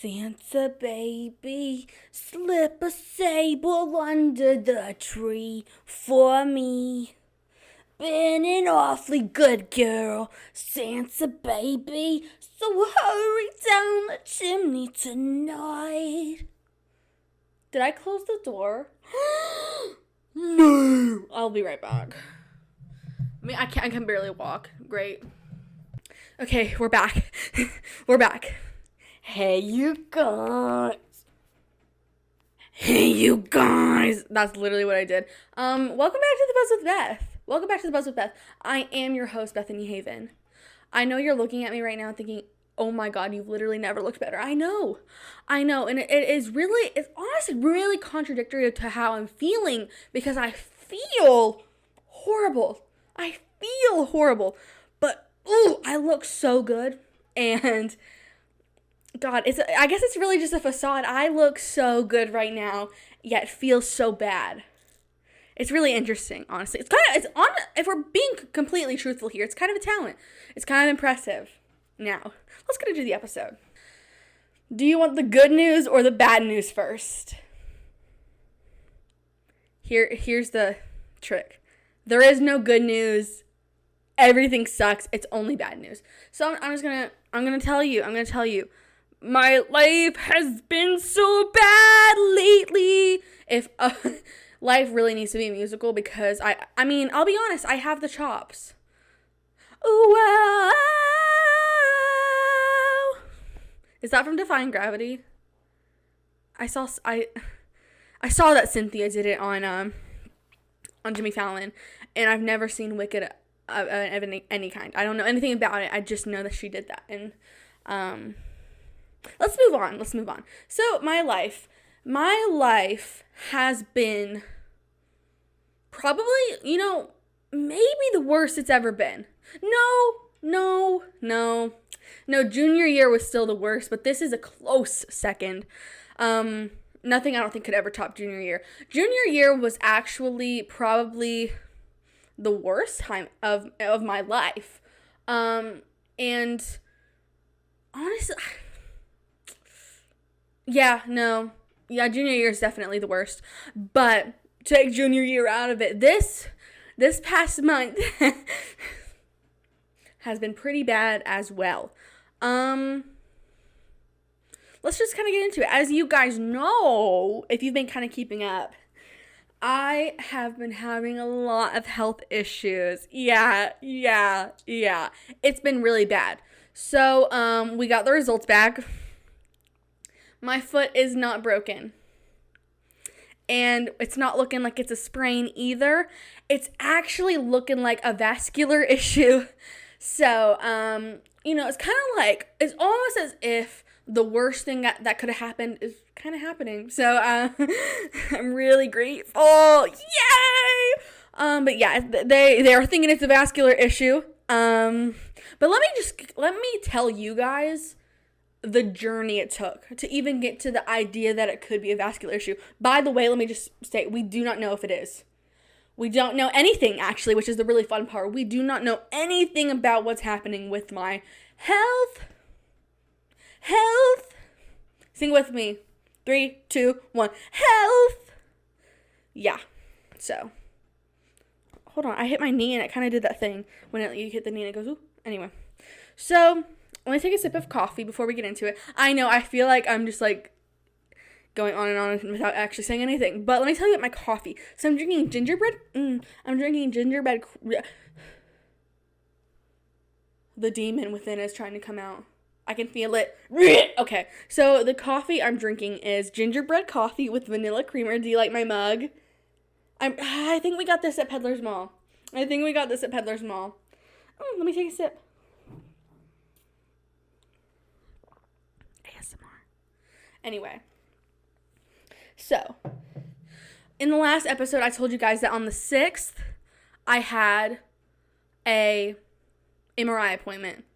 Santa baby, slip a sable under the tree for me. Been an awfully good girl, Santa baby, so hurry down the chimney tonight. Did I close the door? No! I'll be right back. I can barely walk. Great. Okay, we're back. We're back. Hey, you guys. That's literally what I did. Welcome back to the Buzz with Beth. Welcome back to the Buzz with Beth. I am your host, Bethany Haven. I know you're looking at me right now thinking, oh my God, you've literally never looked better. I know. And it's honestly really contradictory to how I'm feeling because I feel horrible. But, I look so good. And God, I guess it's really just a facade. I look so good right now, yet feel so bad. It's really interesting, honestly. If we're being completely truthful here, it's kind of a talent. It's kind of impressive. Now, let's get into the episode. Do you want the good news or the bad news first? Here's the trick. There is no good news. Everything sucks. It's only bad news. So I'm gonna tell you. My life has been so bad lately. If life really needs to be a musical because I mean, I'll be honest, I have the chops. Ooh, wow. Is that from Defying Gravity? I saw that Cynthia did it on Jimmy Fallon, and I've never seen Wicked of any kind. I don't know anything about it. I just know that she did that. And let's move on. So my life has been probably, maybe the worst it's ever been. No, junior year was still the worst, but this is a close second. Nothing I don't think could ever top junior year. Junior year was actually probably the worst time of my life. And honestly, junior year is definitely the worst. But take junior year out of it, this past month has been pretty bad as well. Let's just kind of get into it. As you guys know, if you've been kind of keeping up, I have been having a lot of health issues. Yeah. It's been really bad. So, we got the results back. My foot is not broken. And it's not looking like it's a sprain either. It's actually looking like a vascular issue. So, it's kind of like, it's almost as if the worst thing that could have happened is kind of happening. So, I'm really grateful. Yay! But yeah, they are thinking it's a vascular issue. But let me tell you guys the journey it took to even get to the idea that it could be a vascular issue. By the way, let me just state, we do not know if it is. We don't know anything, actually, which is the really fun part. We do not know anything about what's happening with my health. Sing with me. 3, 2, 1. Health. Yeah. So, hold on. I hit my knee and it kind of did that thing when you hit the knee and it goes, ooh. Anyway. So, let me take a sip of coffee before we get into it. I know, I feel like I'm just like going on and on without actually saying anything. But let me tell you about my coffee. So, I'm drinking gingerbread. The demon within is trying to come out. I can feel it. Okay, so the coffee I'm drinking is gingerbread coffee with vanilla creamer. Do you like my mug? I think we got this at Peddler's Mall. Let me take a sip. ASMR. Anyway. So, in the last episode, I told you guys that on the 6th, I had a MRI appointment.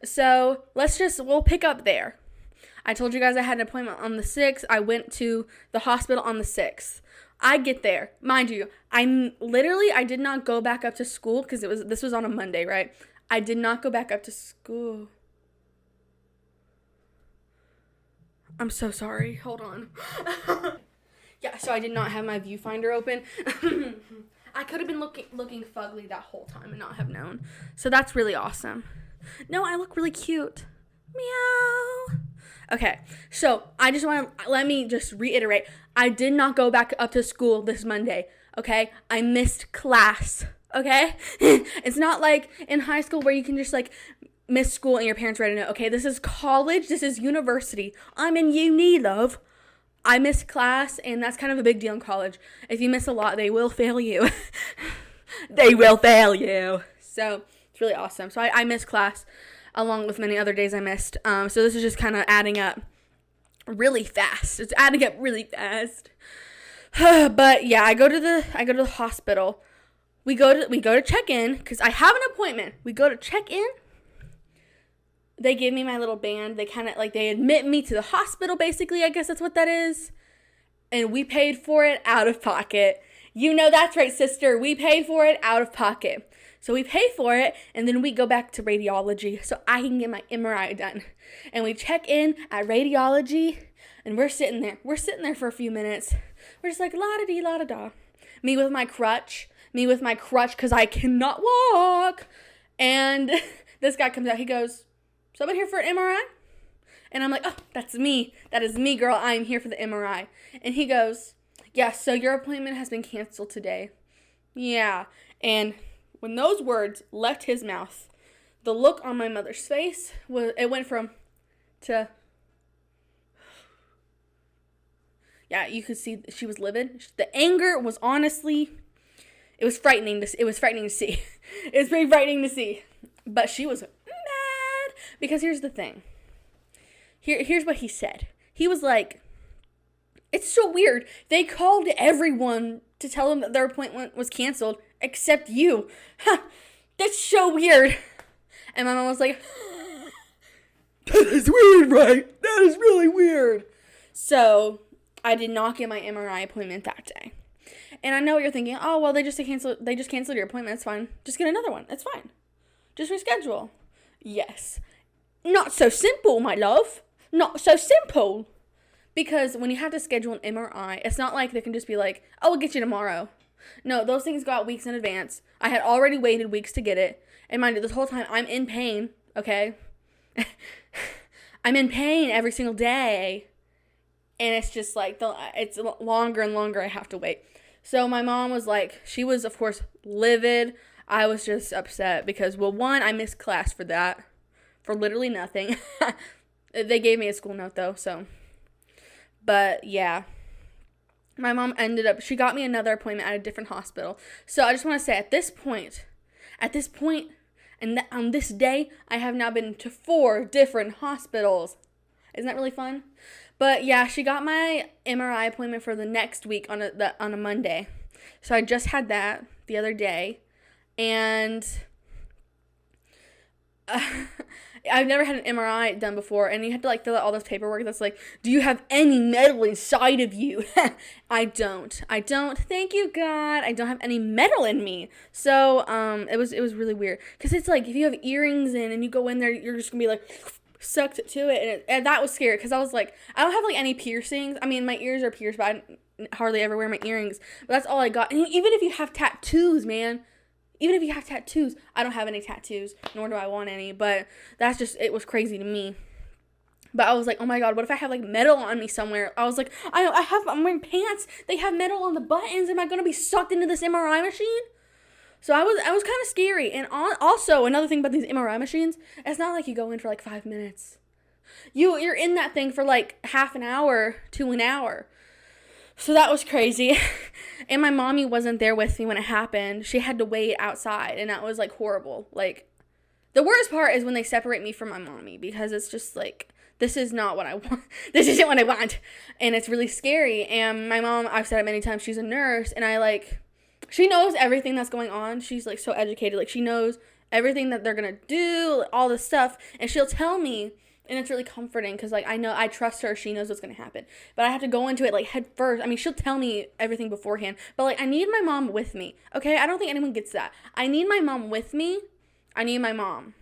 So, we'll pick up there. I told you guys I had an appointment on the 6th. I went to the hospital on the 6th. I get there. Mind you, I did not go back up to school because this was on a Monday, right? I did not go back up to school. I'm so sorry. Hold on. Yeah, so I did not have my viewfinder open. I could have been looking fugly that whole time and not have known. So that's really awesome. No, I look really cute. Meow. Okay, so let me just reiterate. I did not go back up to school this Monday, okay? I missed class, okay? It's not like in high school where you can just, like, miss school and your parents write a note. Okay, this is college. This is university. I'm in uni, love. I missed class, and that's kind of a big deal in college. If you miss a lot, they will fail you. They will fail you. So it's really awesome. So I missed class along with many other days I missed. So this is just kind of adding up really fast. It's adding up really fast. But yeah, I go to the hospital. We go to check in because I have an appointment. We go to check in. They give me my little band. They kind of like they admit me to the hospital. Basically, I guess that's what that is. And we paid for it out of pocket. You know that's right, sister. We paid for it out of pocket. So we pay for it, and then we go back to radiology so I can get my MRI done. And we check in at radiology, and we're sitting there. We're sitting there for a few minutes. We're just like, la-da-dee, la-da-da. Me with my crutch because I cannot walk. And this guy comes out. He goes, someone here for an MRI? And I'm like, oh, that's me. That is me, girl. I'm here for the MRI. And he goes, yeah, so your appointment has been canceled today. Yeah. And when those words left his mouth, the look on my mother's face, it went from to, yeah, you could see she was livid. The anger was honestly, it was frightening to see. It was pretty frightening to see. But she was mad because here's the thing. Here's what he said. He was like, it's so weird. They called everyone to tell them that their appointment was canceled except you. That's so weird. And my mom was like, that is weird, right? That is really weird. So I did not get my MRI appointment that day. And I know what you're thinking. Oh, well, they just canceled your appointment. It's fine. Just get another one. It's fine. Just reschedule. Yes. Not so simple, my love. Not so simple. Because when you have to schedule an MRI, it's not like they can just be like, oh, we'll get you tomorrow. No, those things go out weeks in advance. I had already waited weeks to get it. And mind you, this whole time I'm in pain, okay? I'm in pain every single day. And it's just like, it's longer and longer I have to wait. So my mom was like, she was, of course, livid. I was just upset because, well, one, I missed class for that. For literally nothing. They gave me a school note, though, so. But, yeah. My mom she got me another appointment at a different hospital. So I just want to say, at this point, and on this day, I have now been to 4 different hospitals. Isn't that really fun? But yeah, she got my MRI appointment for the next week on a Monday. So I just had that the other day. And I've never had an MRI done before, and you have to like fill out all this paperwork that's like, do you have any metal inside of you? I don't. Thank you, God. I don't have any metal in me. So it was really weird because it's like if you have earrings in and you go in there, you're just gonna be like sucked to it, and that was scary because I was like, I don't have like any piercings. I mean, my ears are pierced, but I hardly ever wear my earrings. But that's all I got. And even if you have tattoos, man. Even if you have tattoos, I don't have any tattoos, nor do I want any, but it was crazy to me. But I was like, oh my God, what if I have like metal on me somewhere? I was like, I'm wearing pants, they have metal on the buttons, am I going to be sucked into this MRI machine? So I was kind of scary. And also, another thing about these MRI machines, it's not like you go in for like 5 minutes. You're in that thing for like half an hour to an hour. So that was crazy. And my mommy wasn't there with me when it happened. She had to wait outside, and that was like horrible. Like, the worst part is when they separate me from my mommy, because it's just like, this is not what I want. This isn't what I want. And it's really scary. And my mom, I've said it many times, she's a nurse, and she knows everything that's going on. She's like so educated. Like, she knows everything that they're going to do, all this stuff. And she'll tell me. And it's really comforting because, like, I trust her. She knows what's going to happen. But I have to go into it, like, head first. I mean, she'll tell me everything beforehand. But, like, I need my mom with me. Okay? I don't think anyone gets that. I need my mom with me. I need my mom.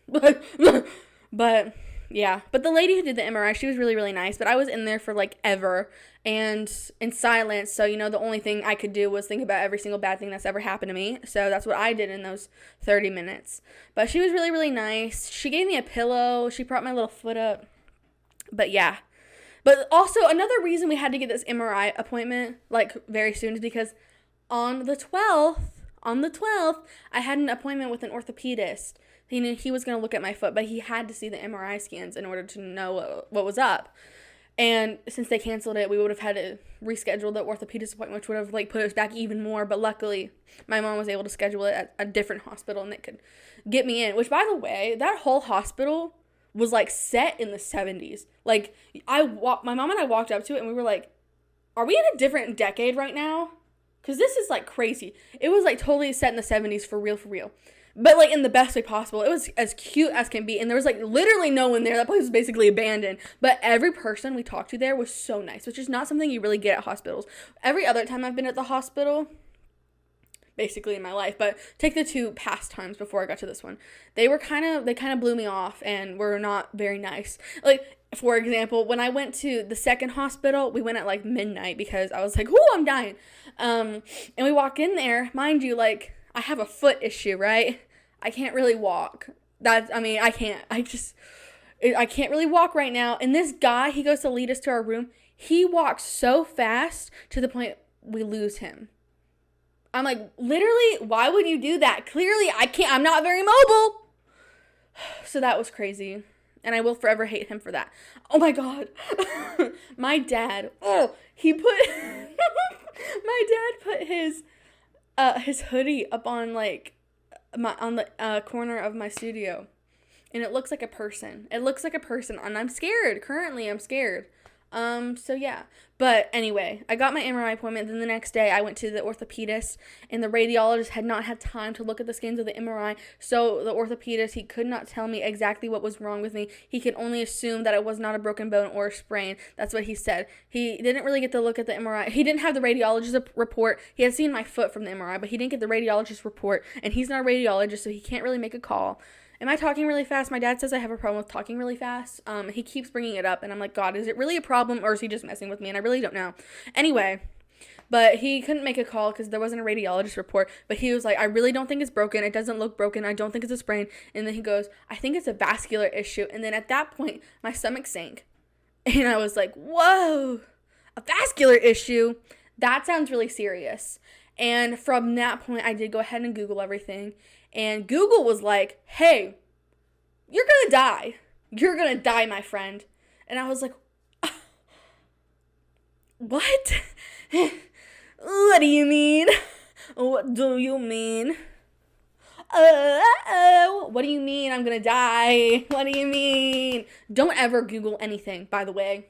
But, Yeah, but the lady who did the MRI, she was really, really nice, but I was in there for, like, ever, and in silence, so, the only thing I could do was think about every single bad thing that's ever happened to me, so that's what I did in those 30 minutes, but she was really, really nice. She gave me a pillow, she propped my little foot up, but yeah. But also, another reason we had to get this MRI appointment, like, very soon is because on the 12th, I had an appointment with an orthopedist. He was going to look at my foot, but he had to see the MRI scans in order to know what was up. And since they canceled it, we would have had to reschedule the orthopedist appointment, which would have, like, put us back even more. But luckily, my mom was able to schedule it at a different hospital, and they could get me in. Which, by the way, that whole hospital was, like, set in the 70s. Like, my mom and I walked up to it, and we were like, are we in a different decade right now? Because this is, like, crazy. It was, like, totally set in the 70s for real. But, like, in the best way possible. It was as cute as can be. And there was, like, literally no one there. That place was basically abandoned. But every person we talked to there was so nice, which is not something you really get at hospitals. Every other time I've been at the hospital, basically in my life, but take the 2 past times before I got to this one, they kind of blew me off and were not very nice. Like, for example, when I went to the second hospital, we went at, like, midnight because I was like, "Ooh, I'm dying." And we walk in there, mind you, like, I have a foot issue, right? I can't really walk. I can't really walk right now. And this guy, he goes to lead us to our room. He walks so fast to the point we lose him. I'm like, literally, why would you do that? Clearly, I'm not very mobile. So that was crazy. And I will forever hate him for that. Oh my God. My dad, my dad put his hoodie up on, like, on the corner of my studio, and it looks like a person. And I'm scared. Currently, I'm scared. So yeah. But anyway, I got my MRI appointment. Then the next day, I went to the orthopedist, and the radiologist had not had time to look at the scans of the MRI. So the orthopedist, he could not tell me exactly what was wrong with me. He could only assume that it was not a broken bone or a sprain. That's what he said. He didn't really get to look at the MRI. He didn't have the radiologist report. He had seen my foot from the MRI, but he didn't get the radiologist report. And he's not a radiologist, so he can't really make a call. Am I talking really fast? My dad says I have a problem with talking really fast. He keeps bringing it up, and I'm like, God, is it really a problem, or is he just messing with me? And I really don't know. Anyway, but he couldn't make a call because there wasn't a radiologist report. But he was like, I really don't think it's broken. It doesn't look broken. I don't think it's a sprain. And then he goes, I think it's a vascular issue. And then at that point, my stomach sank. And I was like, whoa, a vascular issue? That sounds really serious. And from that point, I did go ahead and Google everything. And Google was like, hey, you're going to die. You're going to die, my friend. And I was like, what? What do you mean? What do you mean? What do you mean I'm going to die? What do you mean? Don't ever Google anything, by the way.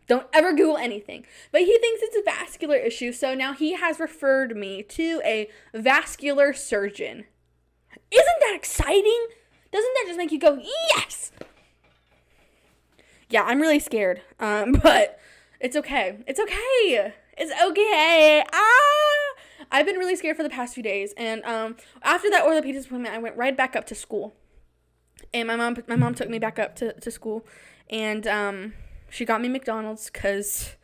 Don't ever Google anything. But he thinks it's a vascular issue, so now he has referred me to a vascular surgeon. Isn't that exciting? Doesn't that just make you go, yes? Yeah, I'm really scared. But it's okay. It's okay. I've been really scared for the past few days. And after that orthopedist appointment, I went right back up to school. And my mom took me back up to school. And she got me McDonald's because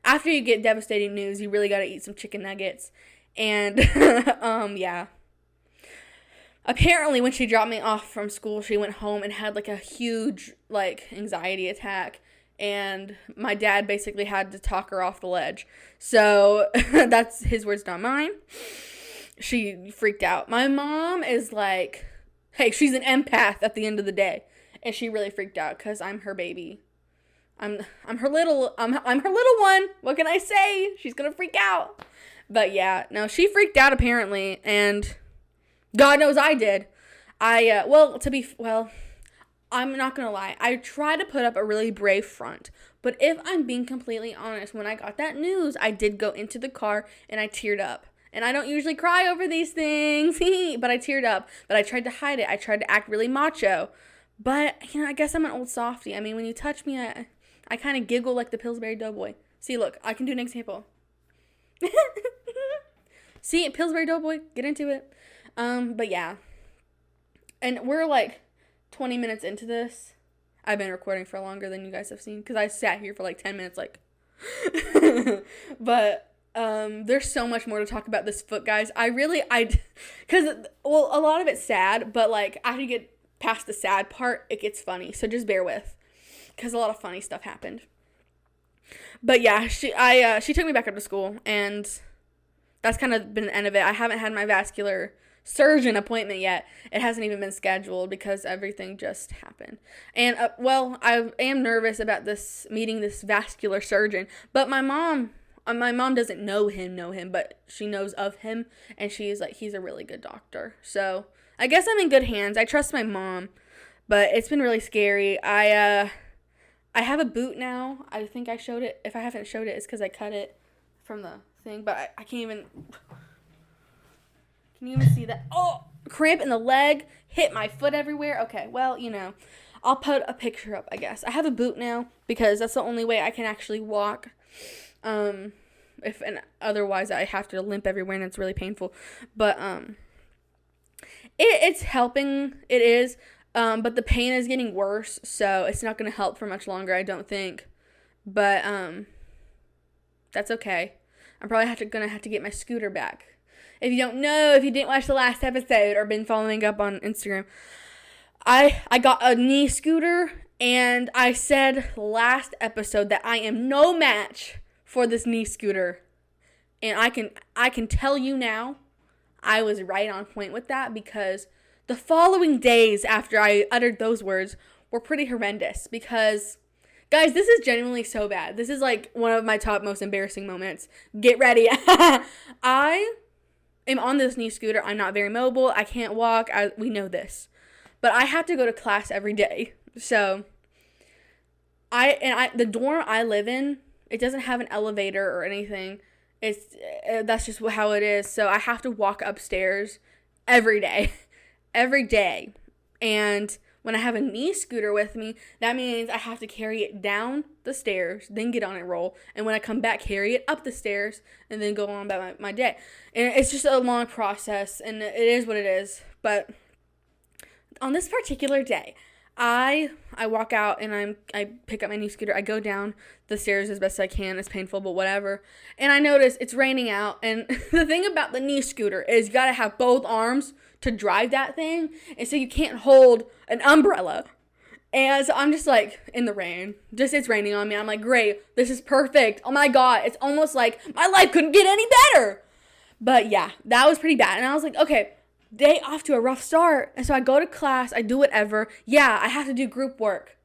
after you get devastating news, you really got to eat some chicken nuggets. And, yeah. Apparently, when she dropped me off from school, she went home and had, like, a huge, like, anxiety attack. And my dad basically had to talk her off the ledge. So, that's his words, not mine. She freaked out. My mom is like, hey, she's an empath at the end of the day. And she really freaked out because I'm her baby. I'm her little one. What can I say? She's gonna freak out. But yeah, no, she freaked out apparently, and God knows I did. I'm not gonna lie. I try to put up a really brave front, but if I'm being completely honest, when I got that news, I did go into the car and I teared up. And I don't usually cry over these things, but I teared up. But I tried to hide it. I tried to act really macho. But, I guess I'm an old softie. I mean, when you touch me, I kind of giggle like the Pillsbury Doughboy. See, look, I can do an example. See, Pillsbury Doughboy, get into it. But yeah. And we're like 20 minutes into this. I've been recording for longer than you guys have seen because I sat here for like 10 minutes like but there's so much more to talk about this foot, guys. Because a lot of it's sad, but like after you get past the sad part, it gets funny, so just bear with because a lot of funny stuff happened. But yeah, she took me back up to school, and that's kind of been the end of it. I haven't had my vascular surgeon appointment yet. It hasn't even been scheduled because everything just happened. And I am nervous about meeting this vascular surgeon, but my mom doesn't know him, but she knows of him, and she's like, he's a really good doctor. So I guess I'm in good hands. I trust my mom, but it's been really scary. I have a boot now. I think I showed it. If I haven't showed it, it's because I cut it from the thing, but I can't even. Can you even see that? Oh, cramp in the leg, hit my foot everywhere. Okay, well, I'll put a picture up, I guess. I have a boot now because that's the only way I can actually walk. Otherwise I have to limp everywhere and it's really painful. But it's helping. It is. But the pain is getting worse, so it's not going to help for much longer, I don't think. But that's okay. I'm probably going to have to get my scooter back. If you don't know, if you didn't watch the last episode or been following up on Instagram, I got a knee scooter, and I said last episode that I am no match for this knee scooter. And I can tell you now, I was right on point with that, because the following days after I uttered those words were pretty horrendous, because, guys, this is genuinely so bad. This is like one of my top most embarrassing moments. Get ready. I am on this knee scooter. I'm not very mobile. I can't walk. We know this. But I have to go to class every day. So the dorm I live in, it doesn't have an elevator or anything. That's just how it is. So I have to walk upstairs every day. Every day. And when I have a knee scooter with me, that means I have to carry it down the stairs, then get on and roll. And when I come back, carry it up the stairs, and then go on about my day. And it's just a long process, and it is what it is. But on this particular day, I walk out and I pick up my knee scooter. I go down the stairs as best I can. It's painful, but whatever. And I notice it's raining out. And the thing about the knee scooter is you gotta have both arms to drive that thing. And so you can't hold an umbrella. And so I'm just like in the rain. It's raining on me. I'm like, great, this is perfect. Oh my God, it's almost like my life couldn't get any better. But yeah, that was pretty bad. And I was like, okay, day off to a rough start. And so I go to class, I do whatever. Yeah, I have to do group work.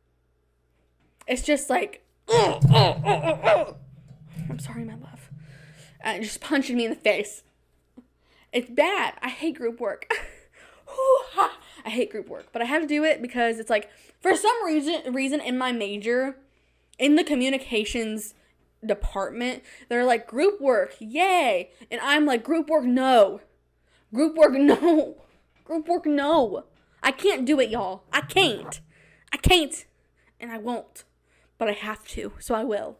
It's just like, I'm sorry, my love. Just punching me in the face. It's bad. I hate group work. I hate group work, but I have to do it because it's like, for some reason in my major, in the communications department, they're like, group work, yay. And I'm like, group work, no. Group work, no. Group work, no. I can't do it, y'all. I can't. And I won't. But I have to, so I will.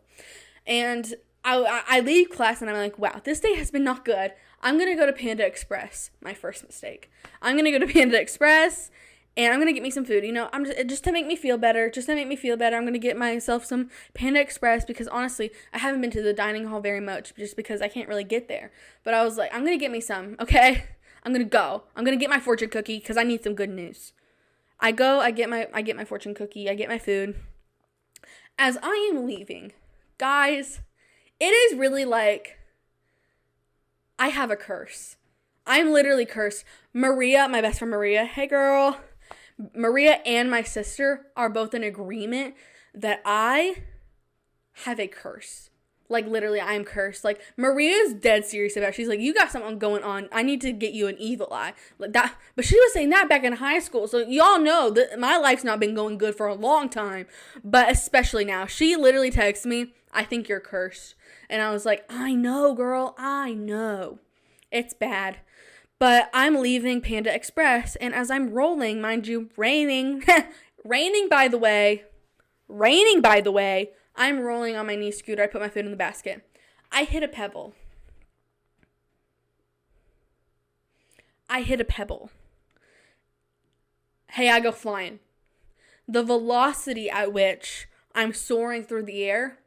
And I leave class and I'm like, wow, this day has been not good. I'm going to go to Panda Express. My first mistake. I'm going to go to Panda Express and I'm going to get me some food. I'm just to make me feel better. I'm going to get myself some Panda Express because honestly, I haven't been to the dining hall very much just because I can't really get there. But I was like, I'm going to get me some, okay? I'm going to go. I'm going to get my fortune cookie because I need some good news. I get my fortune cookie. I get my food. As I am leaving, guys, it is really like I have a curse. I'm literally cursed. Maria, my best friend Maria, hey girl. Maria and my sister are both in agreement that I have a curse. Like, literally, I'm cursed. Like, Maria's dead serious about it. She's like, you got something going on. I need to get you an evil eye. Like that. But she was saying that back in high school. So, y'all know that my life's not been going good for a long time. But especially now. She literally texts me, I think you're cursed. And I was like, I know, girl. I know. It's bad. But I'm leaving Panda Express. And as I'm rolling, mind you, raining. Raining, by the way. I'm rolling on my knee scooter. I put my food in the basket. I hit a pebble. Hey, I go flying. the velocity at which I'm soaring through the air.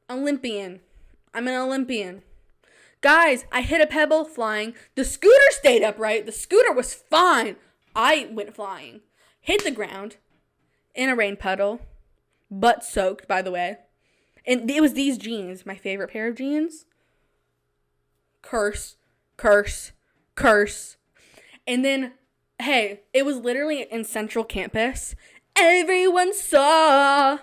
Olympian. I'm an Olympian. Guys, I hit a pebble flying. The scooter stayed upright. The scooter was fine. I went flying. Hit the ground in a rain puddle. Butt soaked, by the way. And it was these jeans, my favorite pair of jeans. Curse. And then, hey, it was literally in Central Campus. Everyone saw.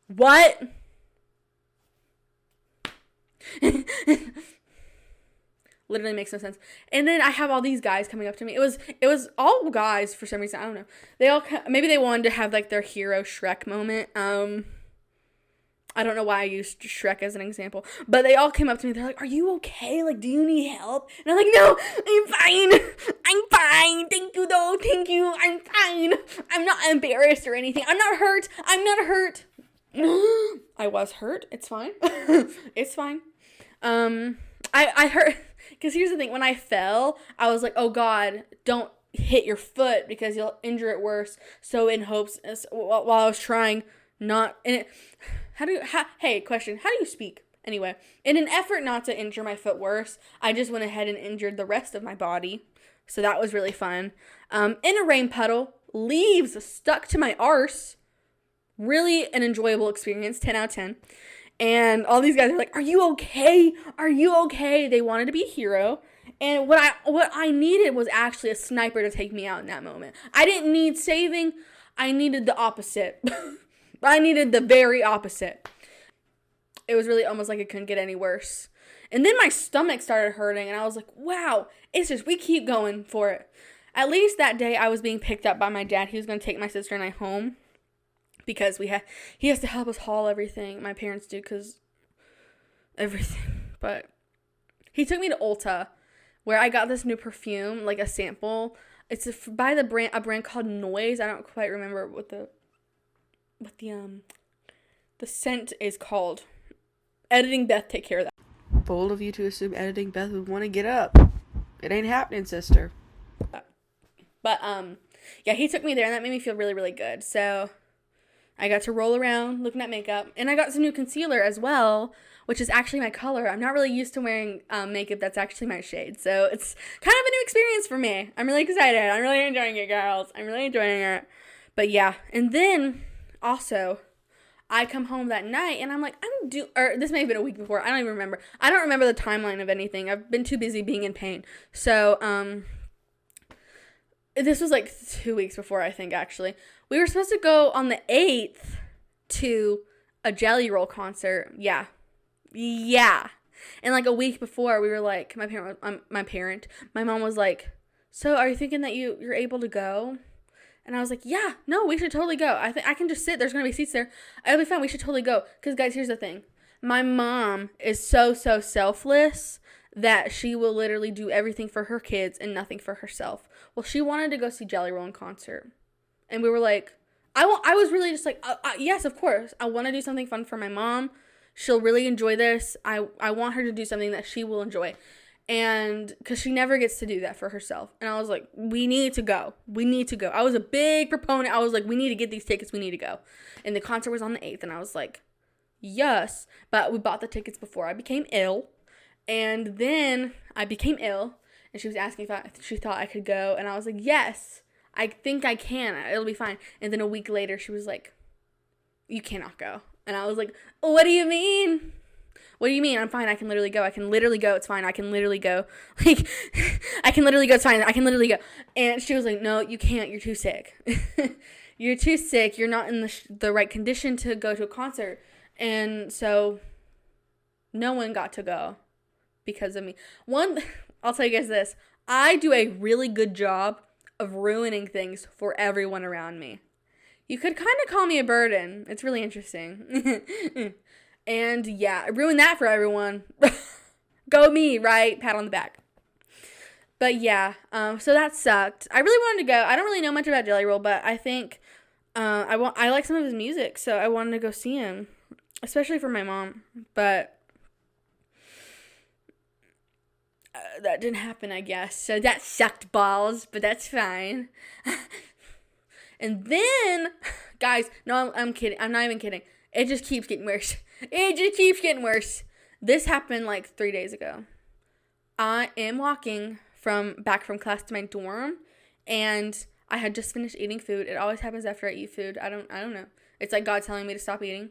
What? Literally makes no sense. And then I have all these guys coming up to me. It was all guys for some reason. I don't know. They all, maybe they wanted to have like their hero Shrek moment. I don't know why I used Shrek as an example, but they all came up to me. They're like, "Are you okay? Like, do you need help?" And I'm like, "No, I'm fine. Thank you though. Thank you. I'm fine. I'm not embarrassed or anything. I'm not hurt. I was hurt. It's fine. It's fine. I hurt, because here's the thing. When I fell, I was like, "Oh God, don't hit your foot because you'll injure it worse." So in hopes, while I was trying not, and it, hey, question, how do you speak? Anyway, in an effort not to injure my foot worse, I just went ahead and injured the rest of my body. So that was really fun. In a rain puddle, leaves stuck to my arse. Really an enjoyable experience, 10 out of 10. And all these guys are like, "Are you okay? They wanted to be a hero. And what I needed was actually a sniper to take me out in that moment. I didn't need saving. I needed the opposite. I needed the very opposite. It was really almost like it couldn't get any worse. And then my stomach started hurting, and I was like, wow, it's just, we keep going for it. At least that day, I was being picked up by my dad. He was going to take my sister and I home, because he has to help us haul everything. My parents do, because everything. But he took me to Ulta, where I got this new perfume, like a sample. It's by a brand called Noise. I don't quite remember what the scent is called. Editing Beth, take care of that. Bold of you to assume Editing Beth would want to get up. It ain't happening, sister. But yeah, he took me there, and that made me feel really, really good. So I got to roll around looking at makeup, and I got some new concealer as well, which is actually my color. I'm not really used to wearing makeup that's actually my shade, so it's kind of a new experience for me. I'm really excited. I'm really enjoying it, girls. I'm really enjoying it. But yeah, and then also, I come home that night, and I'm like, or this may have been a week before. I don't even remember. I don't remember the timeline of anything. I've been too busy being in pain. So, this was like 2 weeks before, I think, actually. We were supposed to go on the 8th to a Jelly Roll concert. Yeah. And like a week before, we were like, my mom was like, "So are you thinking that you're able to go?" And I was like, "Yeah, no, we should totally go. I think I can just sit. There's going to be seats there. It'll be fine. We should totally go." Because, guys, here's the thing. My mom is so selfless that she will literally do everything for her kids and nothing for herself. Well, she wanted to go see Jelly Roll in concert. And we were like, I was really just like, yes, of course. I want to do something fun for my mom. She'll really enjoy this. I want her to do something that she will enjoy. And because she never gets to do that for herself. And I was like, we need to go. I was a big proponent. I was like, we need to get these tickets. We need to go. And the concert was on the 8th. And I was like, yes. But we bought the tickets before I became ill. And then I became ill. And she was asking if she thought I could go. And I was like, yes, I think I can. It'll be fine. And then a week later, she was like, you cannot go. And I was like, what do you mean? What do you mean? I'm fine. I can literally go. It's fine. I can literally go. Like, I can literally go. It's fine. I can literally go. And she was like, no, you can't. You're too sick. You're too sick. You're not in the right condition to go to a concert. And so no one got to go because of me. I'll tell you guys this. I do a really good job of ruining things for everyone around me. You could kind of call me a burden. It's really interesting. And yeah, I ruined that for everyone. Go me, right? Pat on the back. But yeah, so that sucked. I really wanted to go. I don't really know much about Jelly Roll, but I think I like some of his music, so I wanted to go see him, especially for my mom. But that didn't happen, I guess. So that sucked balls, but that's fine. And then, guys, no, I'm kidding. I'm not even kidding. It just keeps getting worse. It just keeps getting worse. This happened like 3 days ago. I am walking back from class to my dorm, and I had just finished eating food. It always happens after I eat food. I don't know. It's like God telling me to stop eating.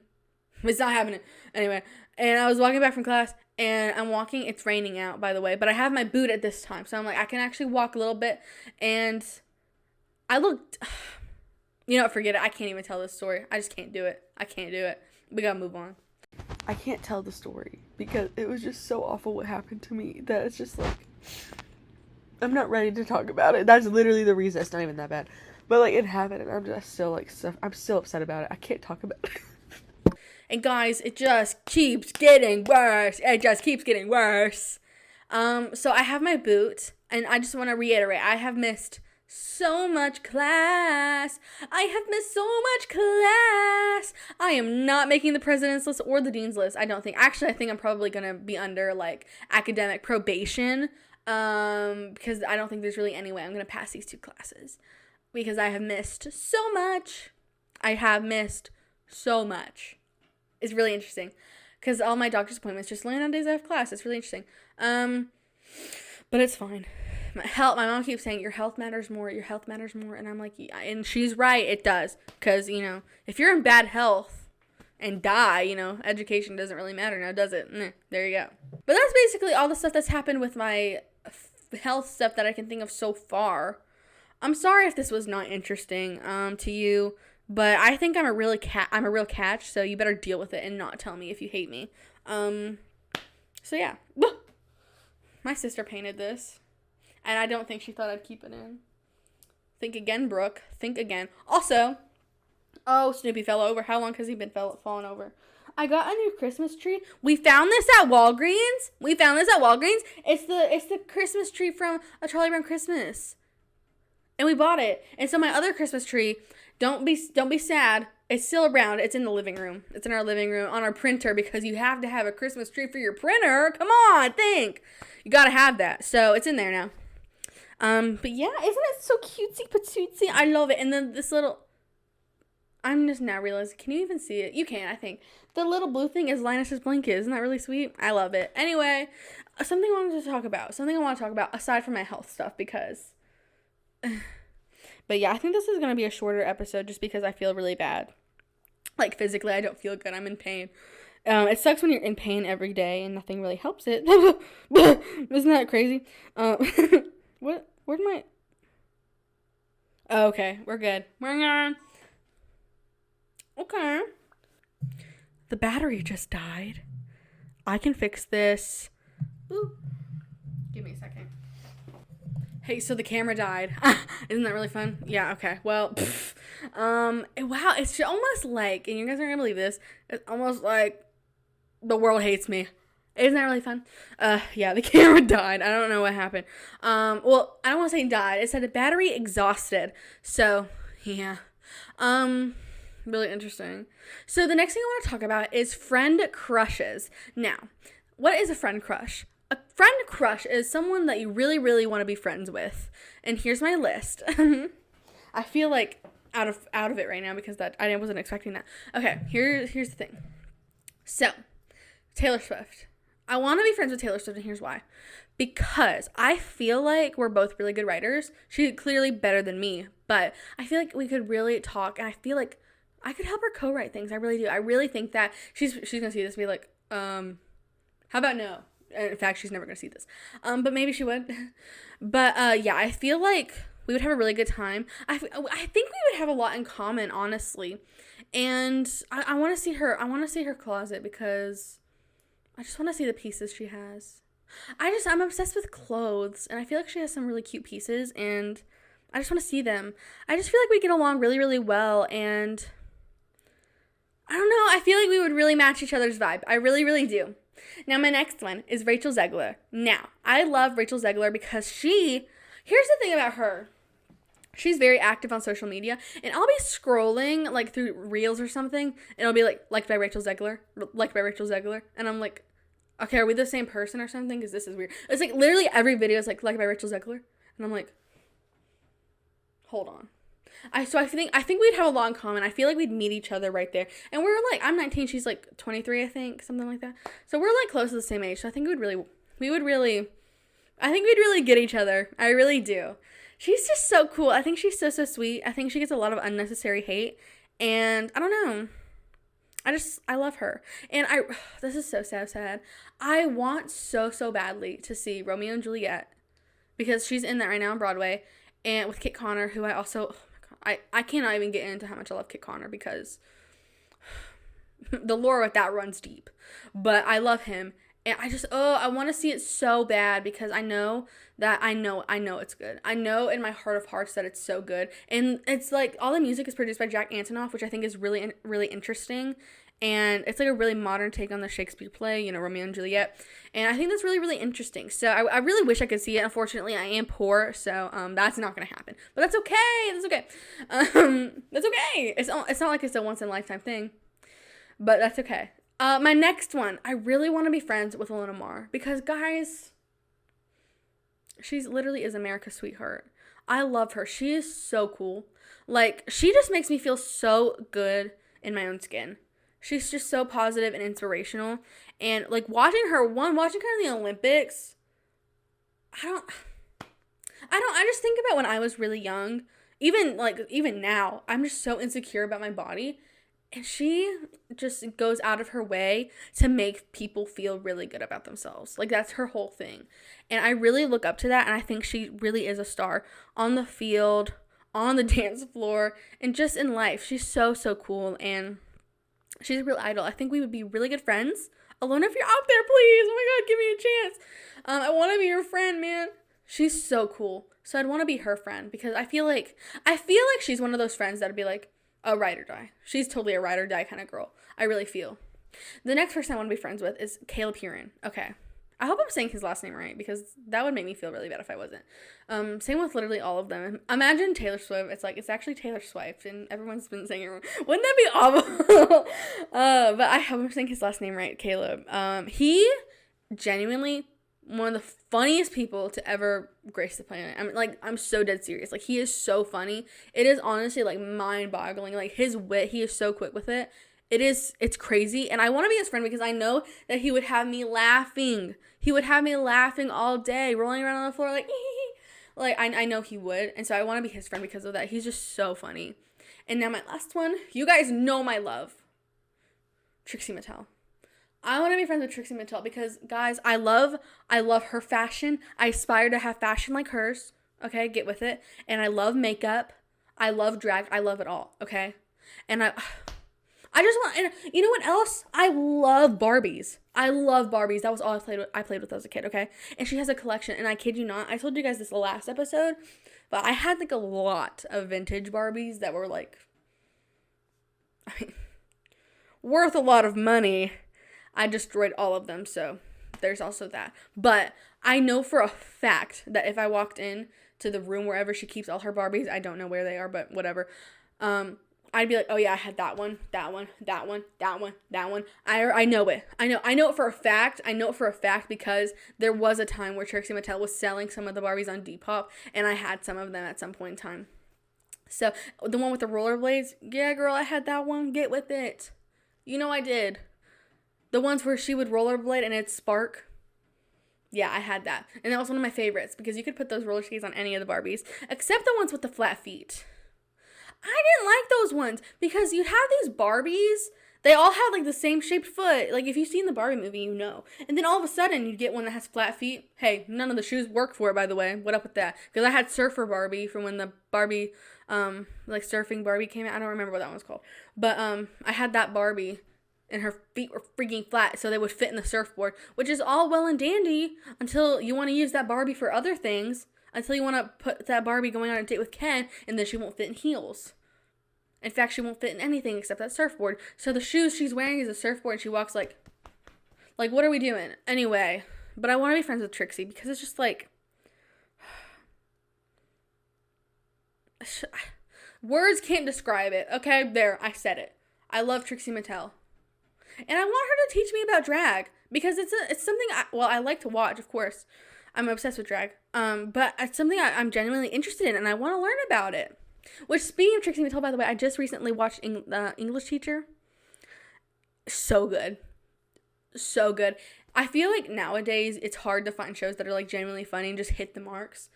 It's not happening. Anyway, and I was walking back from class, and I'm walking. It's raining out, by the way, but I have my boot at this time, so I'm like, I can actually walk a little bit, and I looked... You know what, forget it. I can't even tell this story. I just can't do it. I can't do it. We gotta move on. I can't tell the story because it was just so awful what happened to me that it's just like, I'm not ready to talk about it. That's literally the reason. It's not even that bad. But like, it happened, and I'm just still like, I'm still upset about it. I can't talk about it. And guys, it just keeps getting worse. It just keeps getting worse. So I have my boot, and I just want to reiterate, I have missed so much class. I have missed so much class. I am not making the president's list or the dean's list. I don't think. Actually, I think I'm probably going to be under like academic probation. Because I don't think there's really any way I'm going to pass these 2 classes. Because I have missed so much. I have missed so much. It's really interesting. Because all my doctor's appointments just land on days I have class. It's really interesting. But it's fine. My mom keeps saying, your health matters more, and I'm like, yeah, and she's right, it does, because, you know, if you're in bad health and die, you know, education doesn't really matter now, does it? There you go. But that's basically all the stuff that's happened with my health stuff that I can think of so far. I'm sorry if this was not interesting, to you, but I think I'm a real catch, so you better deal with it and not tell me if you hate me. So yeah. My sister painted this. And I don't think she thought I'd keep it in. Think again, Brooke. Think again. Also, Snoopy fell over. How long has he been falling over? I got a new Christmas tree. We found this at Walgreens. It's the Christmas tree from A Charlie Brown Christmas. And we bought it. And so my other Christmas tree, don't be sad. It's still around. It's in the living room. It's in our living room on our printer because you have to have a Christmas tree for your printer. Come on, think. You gotta have that. So it's in there now. But yeah, isn't it so cutesy patootsy? I love it. And then this little, I'm just now realizing, can you even see it? You can, I think. The little blue thing is Linus's blanket. Isn't that really sweet? I love it. Anyway, something I want to talk about aside from my health stuff because, but yeah, I think this is going to be a shorter episode just because I feel really bad. Like physically, I don't feel good. I'm in pain. It sucks when you're in pain every day and nothing really helps it. Isn't that crazy? Where'd my... Oh, okay, we're good. Okay. The battery just died. I can fix this. Ooh. Give me a second. Hey, so the camera died. Isn't that really fun? Yeah, okay. Well, wow, it's almost like, and you guys aren't gonna believe this, it's almost like the world hates me. Isn't that really fun? Yeah, the camera died. I don't know what happened. Well, I don't want to say died. It said the battery exhausted. So, yeah. Really interesting. So, the next thing I want to talk about is friend crushes. Now, what is a friend crush? A friend crush is someone that you really, really want to be friends with. And here's my list. I feel like out of it right now because I wasn't expecting that. Okay, here's the thing. So, Taylor Swift. I want to be friends with Taylor Swift, and here's why. Because I feel like we're both really good writers. She's clearly better than me, but I feel like we could really talk, and I feel like I could help her co-write things. I really do. I really think that she's gonna see this and be like, how about no? In fact, she's never gonna see this. But maybe she would. But yeah, I feel like we would have a really good time. I think we would have a lot in common, honestly. And I want to see her. I want to see her closet because I just want to see the pieces she has. I'm obsessed with clothes, and I feel like she has some really cute pieces, and I just want to see them. I just feel like we get along really, really well, and I don't know. I feel like we would really match each other's vibe. I really, really do. Now, my next one is Rachel Zegler. Now, I love Rachel Zegler because here's the thing about her. She's very active on social media, and I'll be scrolling, like, through Reels or something, and it'll be, liked by Rachel Zegler, and I'm like, Okay, are we the same person or something? Because this is weird. It's like literally every video is like by Rachel Zegler. And I'm like, hold on. I think we'd have a lot in common. I feel like we'd meet each other right there. And we're like, I'm 19, she's like 23, I think, something like that. So we're like close to the same age. So I think we'd really get each other. I really do. She's just so cool. I think she's so sweet. I think she gets a lot of unnecessary hate. And I don't know. I love her. And this is so sad. I want so badly to see Romeo and Juliet, because she's in that right now on Broadway, and with Kit Connor, who I also, oh my God, I cannot even get into how much I love Kit Connor, because the lore with that runs deep, but I love him. And I want to see it so bad, because I know it's good. I know in my heart of hearts that it's so good. And it's like all the music is produced by Jack Antonoff, which I think is really, really interesting. And it's like a really modern take on the Shakespeare play, you know, Romeo and Juliet. And I think that's really, really interesting. So I really wish I could see it. Unfortunately, I am poor, so that's not going to happen. But that's okay. That's okay. That's okay. It's not like it's a once-in-a-lifetime thing. But that's okay. My next one, I really want to be friends with Ilona Maher, because, guys, she's literally is America's sweetheart. I love her. She is so cool. Like, she just makes me feel so good in my own skin. She's just so positive and inspirational. And, like, watching her in the Olympics, I just think about when I was really young. Even now, I'm just so insecure about my body. And she just goes out of her way to make people feel really good about themselves. Like, that's her whole thing. And I really look up to that, and I think she really is a star on the field, on the dance floor, and just in life. She's so cool, and she's a real idol. I think we would be really good friends. Alona, if you're out there, please, oh my God, give me a chance. I want to be your friend, man. She's so cool. So I'd want to be her friend, because I feel like she's one of those friends that would be like, a ride or die. She's totally a ride or die kind of girl. I really feel. The next person I want to be friends with is Caleb Huron. Okay. I hope I'm saying his last name right, because that would make me feel really bad if I wasn't. Same with literally all of them. Imagine Taylor Swift. It's actually Taylor Swift, and everyone's been saying it wrong. Wouldn't that be awful? But I hope I'm saying his last name right, Caleb. He genuinely one of the funniest people to ever grace the planet. I'm so dead serious. Like, he is so funny. It is honestly, like, mind-boggling. Like, his wit, he is so quick with it. It's crazy. And I want to be his friend, because I know that he would have me laughing. He would have me laughing all day, rolling around on the floor, like, like, I know he would. And so I want to be his friend because of that. He's just so funny. And now my last one. You guys know my love. Trixie Mattel. I want to be friends with Trixie Mattel because, guys, I love her fashion. I aspire to have fashion like hers. Okay, get with it. And I love makeup. I love drag. I love it all. Okay, and I just want. And you know what else? I love Barbies. That was all I played with as a kid. Okay, and she has a collection. And I kid you not, I told you guys this the last episode, but I had like a lot of vintage Barbies that were like, I mean, worth a lot of money. I destroyed all of them, so there's also that. But I know for a fact that if I walked in to the room wherever she keeps all her Barbies, I don't know where they are, but whatever, I'd be like, oh yeah, I had that one. I know it. I know it for a fact. I know it for a fact because there was a time where Trixie Mattel was selling some of the Barbies on Depop, and I had some of them at some point in time. So, the one with the rollerblades, yeah, girl, I had that one. Get with it. You know I did. The ones where she would rollerblade and it'd spark. Yeah, I had that. And that was one of my favorites because you could put those roller skates on any of the Barbies, except the ones with the flat feet. I didn't like those ones because you'd have these Barbies. They all had like the same shaped foot. Like if you've seen the Barbie movie, you know. And then all of a sudden you'd get one that has flat feet. Hey, none of the shoes work for it, by the way. What up with that? Because I had Surfer Barbie from when the Barbie, like surfing Barbie came out. I don't remember what that one was called. But I had that Barbie. And her feet were freaking flat, so they would fit in the surfboard, which is all well and dandy until you want to use that Barbie for other things, until you want to put that Barbie going on a date with Ken, and then she won't fit in heels. In fact, she won't fit in anything except that surfboard. So the shoes she's wearing is a surfboard, and she walks like, what are we doing? Anyway, but I want to be friends with Trixie, because it's just like, words can't describe it. Okay, there, I said it. I love Trixie Mattel. And I want her to teach me about drag because it's something I like to watch, of course. I'm obsessed with drag. But it's something I'm genuinely interested in, and I want to learn about it. Which, speaking of Trixie Mattel, by the way, I just recently watched English Teacher. So good. So good. I feel like nowadays it's hard to find shows that are like genuinely funny and just hit the marks.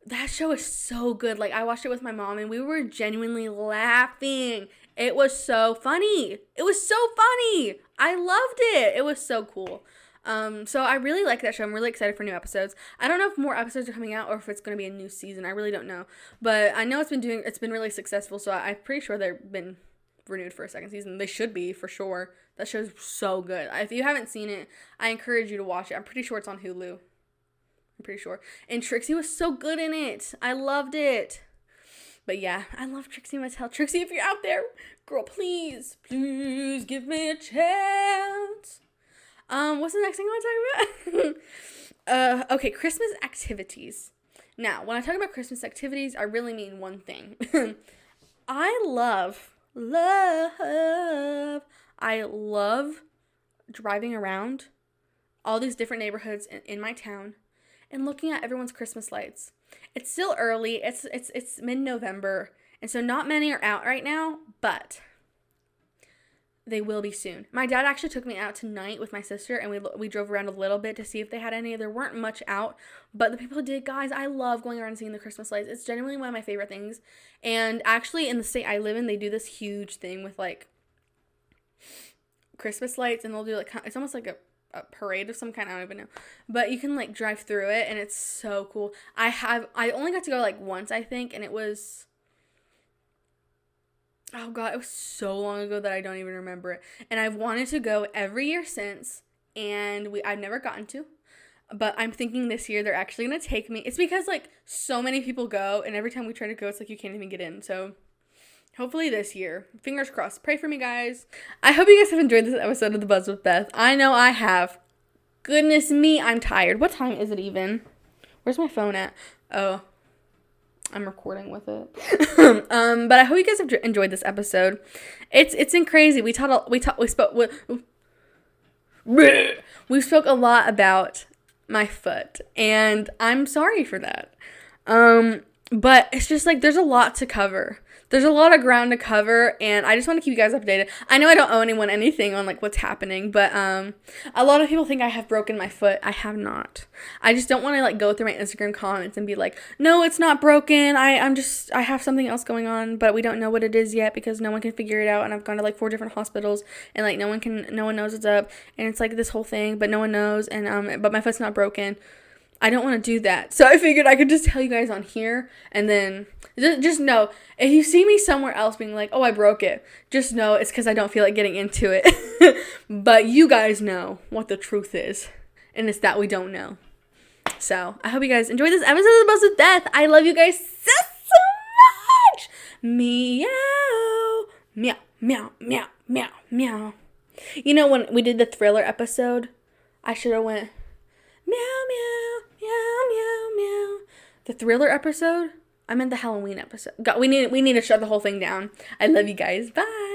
That show is so good. Like, I watched it with my mom and we were genuinely laughing. It was so funny. It was so funny. I loved it. It was so cool. So I really like that show. I'm really excited for new episodes. I don't know if more episodes are coming out or if it's going to be a new season. I really don't know. But I know it's been really successful, so I'm pretty sure they've been renewed for a second season. They should be, for sure. That show's so good. If you haven't seen it, I encourage you to watch it. I'm pretty sure it's on Hulu. I'm pretty sure. And Trixie was so good in it. I loved it. But yeah, I love Trixie Mattel. Trixie, if you're out there, girl, please give me a chance. What's the next thing I want to talk about? Okay, Christmas activities. Now, when I talk about Christmas activities, I really mean one thing. I love driving around all these different neighborhoods in my town and looking at everyone's Christmas lights. It's still early. It's mid-November, and so not many are out right now, but they will be soon. My dad actually took me out tonight with my sister, and we drove around a little bit to see if they had any. There weren't much out, but the people who did, guys, I love going around and seeing the Christmas lights. It's genuinely one of my favorite things. And actually, in the state I live in, they do this huge thing with, like, Christmas lights, and they'll do, like, it's almost like a parade of some kind, I don't even know, but you can, like, drive through it, and it's so cool. I only got to go, like, once, I think, and it was, oh god, it was so long ago that I don't even remember it, and I've wanted to go every year since, and I've never gotten to, but I'm thinking this year they're actually gonna take me. It's because, like, so many people go, and every time we try to go, it's like you can't even get in, so hopefully this year. Fingers crossed. Pray for me, guys. I hope you guys have enjoyed this episode of The Buzz with Beth. I know I have. Goodness me, I'm tired. What time is it even? Where's my phone at? Oh, I'm recording with it. But I hope you guys have enjoyed this episode. It's been crazy. We spoke a lot about my foot, and I'm sorry for that. But it's just like there's a lot to cover. There's a lot of ground to cover, and I just want to keep you guys updated. I know I don't owe anyone anything on, like, what's happening, but a lot of people think I have broken my foot. I have not. I just don't want to, like, go through my Instagram comments and be like, no, it's not broken. I have something else going on, but we don't know what it is yet because no one can figure it out, and I've gone to, like, 4 different hospitals, and, like, no one knows what's up, and it's, like, this whole thing, but no one knows, and but my foot's not broken. I don't want to do that. So I figured I could just tell you guys on here, and then just know, if you see me somewhere else being like, oh, I broke it, just know it's because I don't feel like getting into it. But you guys know what the truth is, and it's that we don't know. So I hope you guys enjoyed this episode of The Buzz with Beth. I love you guys so much. Meow, meow, meow, meow, meow, meow. You know, when we did the Thriller episode, I should have went meow, meow, meow, meow, meow. The Thriller episode? I meant the Halloween episode. God, we need to shut the whole thing down. I love you guys. Bye.